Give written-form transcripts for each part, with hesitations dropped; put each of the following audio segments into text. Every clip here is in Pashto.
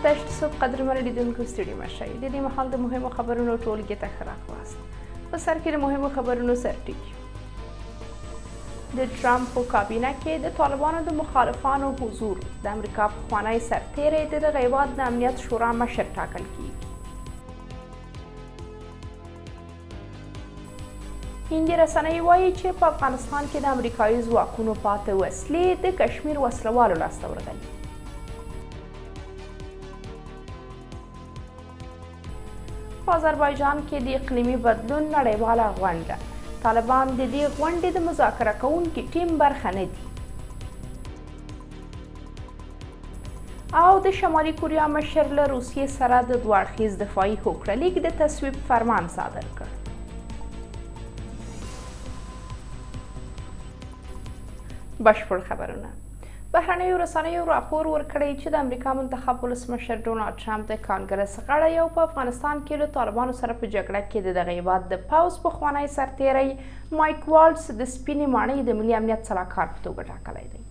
دشت صبح قدرمن لیدونکو ستړي مه شئ. د دې مهال د مهمو خبرونو ټولګې ته ښه راغلاست. په سر کې د مهمو خبرونو سرټکي. د ټرمپ په کابینه کې د طالبانو د مخالفانو حضور. د امریکا پخوانی سرتیری د دغه هیواد د امنیت شورا مشر ټاکل کیږي. هندي رسنۍ وایي چې په افغانستان کې د امریکایي ځواکونو پاتې وسلې د کشمیر وسلوالو لاسته ورغلي. په آذربایجان کې د اقلیمي بدلون نړیواله غونډه. طالبان د دې غونډې د مذاکره کوونکي ټیم برخه نه دي. او د شمالي کوریا مشر له روسیې سره د دوه اړخیز دفاعي هوکړه لیک د تصویب فرمان صادر کړ. بشپړ خبرونه. بهرنیو رسنیو راپور ورکړی چې د امریکا منتخب ولسمشر ډونالډ ټرمپ د کانګرس غړی او په افغانستان کې له طالبانو سره په جګړه کې د دغه هیواد د پوځ پخوانی سرتیری مایک والټس د سپینې ماڼۍ د ملي امنیت سلاکار په توګه ټاکلی دی.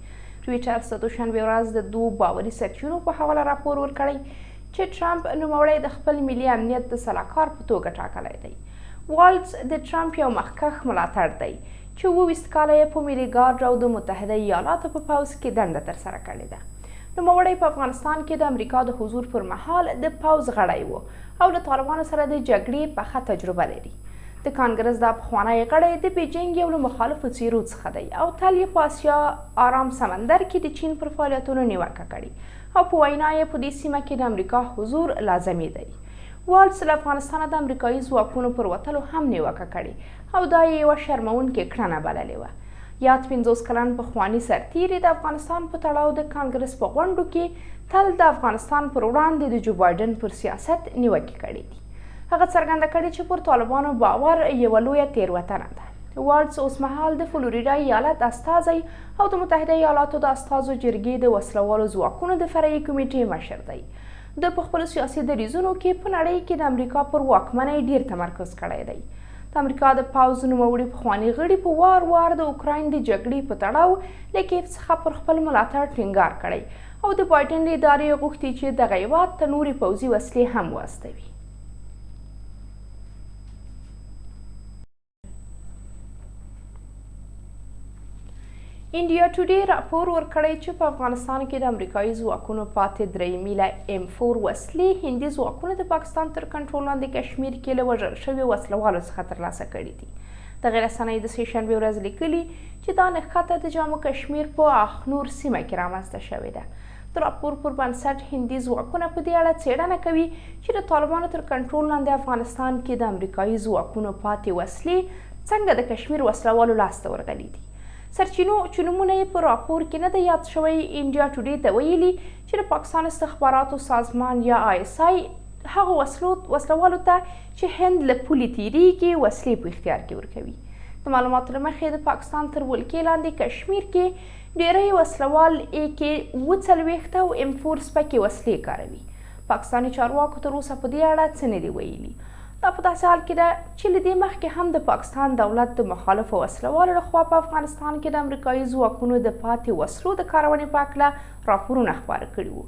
ټویټر د دوشنبې ورځ د دوو باوري سرچینو په حواله راپور ورکړی چې ټرمپ نوموړی د خپل ملي امنیت د سلاکار په توګه ټاکلی دی. والټس د ټرمپ یو مخکښ ملاتړ دی چې 22 کاله یې په ملي ګارډ او د متحده ایالاتو په پوځ کې دنده ترسره کړې ده. نوموړی په افغانستان کې د امریکا د حضور پر مهال د پوځ غړی و او له طالبانو سره د جګړې پخه تجربه لري. د کانګرس دا پخوانی غړی د بیجینګ یو له مخالفو څیرو څخه دی او تل یې په اسیا آرام سمندر کې د چین پر فعالیتونو نیوکه کړې او په وینا یې په دې سیمه کې د امریکا حضور لازمي دی. والټس له افغانستانه د امریکایي ځواکونو پر وتلو هم نیوکه کړې او دا یې یوه شرموونکې کړنه بللې وه. یاد 50 کلن پخواني سرتیري د افغانستان په تړاو د کانګرس په غونډو کې تل د افغانستان پر وړاندې د جو بایډن پر سیاست نیوکې کړې دي. هغه څرګنده کړې چې پر طالبانو باور یوه لویه تېروتنه ده. والټس اوسمهال د فلوریډا ایالت استازی او د متحده ایالاتو د استازو جرګې د وسلوالو ځواکونو د فرعي کمیټې مشر دی. د په خپلو سیاسي دریځونو کې په نړۍ کې د امریکا پر واکمنۍ ډیر تمرکز کړی دی. د امریکا د پوځ نوموړي پخواني غړي په وار وار د اوکراین د جګړې په تړاو له کیف څخه پر خپل ملاتړ ټینګار کړی او د بایډن له ادارې غوښتي چې دغه هیواد ته نورې پوځي وسلې هم واستوي. انډیا ټوډے راپور ورکړی چې په افغانستان کې د امریکایي ځواکونو پاتې 3 میله M4 وسلې هندي ځواکونو د پاکستان تر کنټرول لاندې کشمیر کې له وژل شویو وسلوالو څخه ترلاسه کړي دي. دغه رسنۍ د سه شنبې ورځ لیکلي چې دا نښته د جامو کشمیر په اخنور سیمه کې رامنځته شوې ده. د راپور پر بنسټ هندي ځواکونه په دې اړه څېړنه کوي چې د طالبانو تر کنټرول لاندې افغانستان کې د امریکایي ځواکونو پاتې وسلې څنګه د کشمیر وسلوالو لاسته ورغلي دي. سرچینو چې نومونه یې په راپور کې نه ده یاد شوی انډیا ټوډے ته ویلي چې د پاکستان استخباراتو سازمان یا ISI هغو وسلوالو ته چې هند له پولې تیریږي وسلې په اختیار کې ورکوي. د معلوماتو له مخې د پاکستان تر ولکې لاندې کشمیر کې ډیری وسلوال AK-47 او M4 سپکې وسلې کاروي. پاکستاني چارواکو تر اوسه په دې اړه څه نه دي ویلي. دا په داسې حال کې ده چې له دې مخکې هم د پاکستان دولت د مخالفو وسلوالو لخوا په افغانستان کې د امریکایي ځواکونو د پاتې وسلو د کارونې په هکله راپورونه خپاره کړي وو.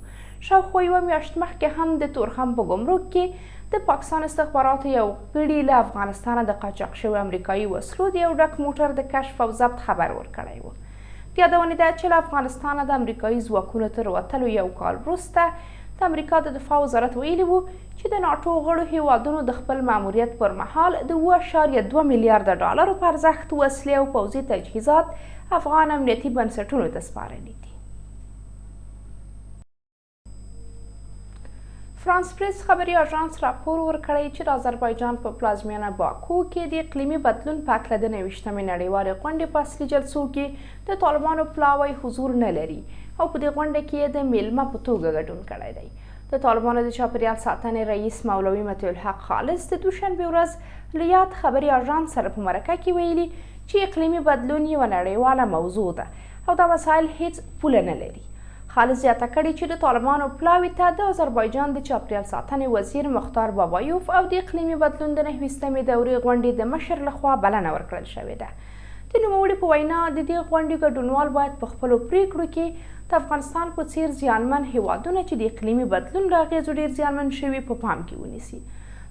شاوخوا یوه میاشت مخکې هم د تورخم په ګمرک کې د پاکستان استخباراتو یو غړي له افغانستانه د قاچاق شوي امریکایي وسلو د یو ډک موټر د کشف او ضبط خبر ورکړی و. د یادونې ده چې له افغانستانه د امریکایي ځواکونو تر وتلو یو کال وروسته د امریکا د دفاع وزارت ویلي وو چې د ناټو غړو هیوادونو د خپل ماموریت پر مهال د 2.2 میلیارده ډالرو په ارزښت وسلې او پوځي تجهیزات افغان امنیتي بنسټونو ته سپارلي دي. فرانس پریس خبري اژانس راپور ورکړی چې د آذربایجان په پلازمینه باکو کې د اقلیمي بدلون په هکله د 29مې نړیوالې غونډې په اصلي جلسو کې د طالبانو پلاوی حضور نه لري او په دې غونډه کې یې د میلمه په توګه ګډون کړی دی. د طالبانو د چاپیریال ساتنې رئیس مولوي مطیع الحق خالص د دوشنبې ورځ له یاد خبري اژانس سره په مرکه کې ویلي چې اقلیمي بدلون یوه نړیواله موضوع ده او دا مسایل هیڅ پوله نه لري. خالص زیاته کړې چې د طالبانو پلاوي ته د آذربایجان د چاپیریال ساتنې وزیر مختار بابایوف او د اقلیمي بدلون د 29مې دورې غونډې د مشر لخوا بلنه ورکړل شوې ده. د د نوموړي په وینا د دې غونډې ګډونوال باید په خپلو پریکړو کې د افغانستان په څیر زیانمن هیوادونه چې د اقلیمي بدلون له اغېزو ډېر زیانمن شوي په پام کې ونیسي.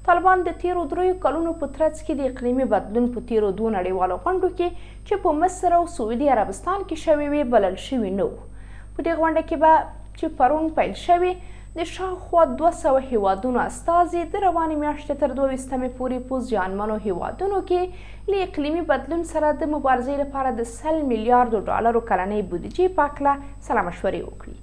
طالبان د تیرو 3 کلونو په ترڅ کې د اقلیمي بدلون په تیرو 2 نړیوالو غونډو کې چې په مصر او سعودي عربستان کې شوې وې بلل شوي نه وو. په دې غونډه کې به چې پرون پیل شوې د شاوخوا 200 هیوادونو استازي د روانې میاشتې تر 22 پورې په زیانمنو هیوادونو کې له اقلیمي بدلون سره د مبارزې لپاره د 100 میلیارډ ډالرو کلنۍ بودیجې په هکله سلا مشورې وکړي.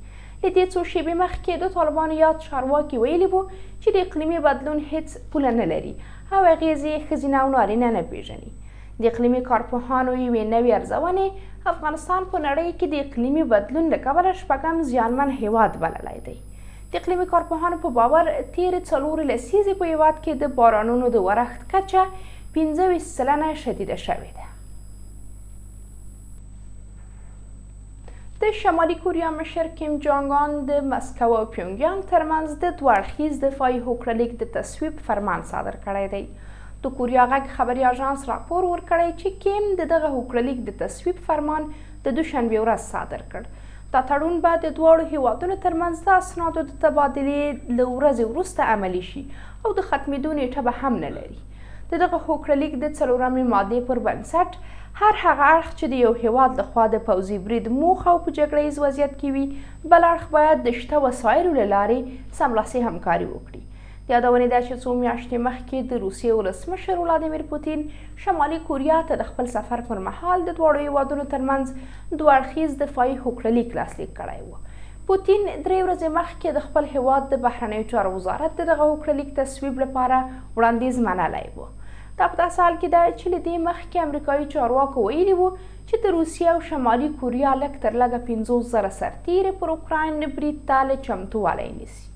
له دې څو شېبې مخکې د طالبانو یاد چارواکي ویلي وو چې د اقلیمي بدلون هیڅ پوله نه لري او اغېزې یې ښځینه او نارینه نه پیژني. د اقلیمي کارپوهانو یوې نوې ارزونې افغانستان په نړۍ کې د اقلیمي بدلون له کبله 8م زیانمن هیواد بللی دی. د اقلیمي کارپوهانو په باور تیرې 4 لسیزې په هیواد کې د بارانونو د ورښت کچه 25% شدیده شوې ده. د شمالي کوریا مشر کیم جانګ آن د مسکو او پیونګیانګ ترمنځ د 2 اړخیز دفاعي هوکړلیک د تصویب فرمان صادر کړی دی. د کوریا غږ خبري اژانس راپور ورکړی چې کیم د دغه هوکړلیک د تصویب فرمان د دوشنبې ورځ صادر کړ. دا تړون به د دواړو هیوادونو ترمنځ د اسنادو د تبادلې له ورځې وروسته عملي شي او د ختمېدو نیټه به هم نه لري. د دغه هوکړلیک د 4مې مادې پر بنسټ هر هغه اړخ چې د یو هیواد لخوا د پوځي برید موخه او په جګړه ییز وضعیت کې وي بل اړخ باید د شته وسایلو له لارې سملاسي همکاري وکړي. د یادونې ده چې 2 میاشتې مخکې د روسیې ولسمشر ولادیمیر پوتین شمالي کوریا ته د خپل سفر پر مهال د دواړو هیوادونو ترمنځ 2 اړخیز دفاعي هوکړلیک لاسلیک کړی و. پوتین 3 ورځې مخکې د خپل هیواد د بهرنیو چارو وزارت د دغه هوکړلیک تصویب لپاره وړاندیز منلی و. دا په داسې حال کې ده چې له دې مخکې امریکایي چارواکو ویلي وو چې د روسیې او شمالي کوریا لږ تر لږه 50,000 سرتیرې پر اوکراین برید ته له چمتووالی نیسي.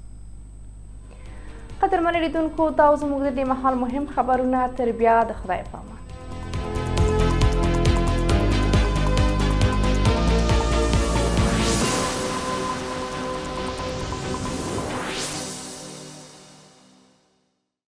قدرمن لیدونکو دا زموږ د دې مهال مهم خبرونه، تر بیا د خدای پامه.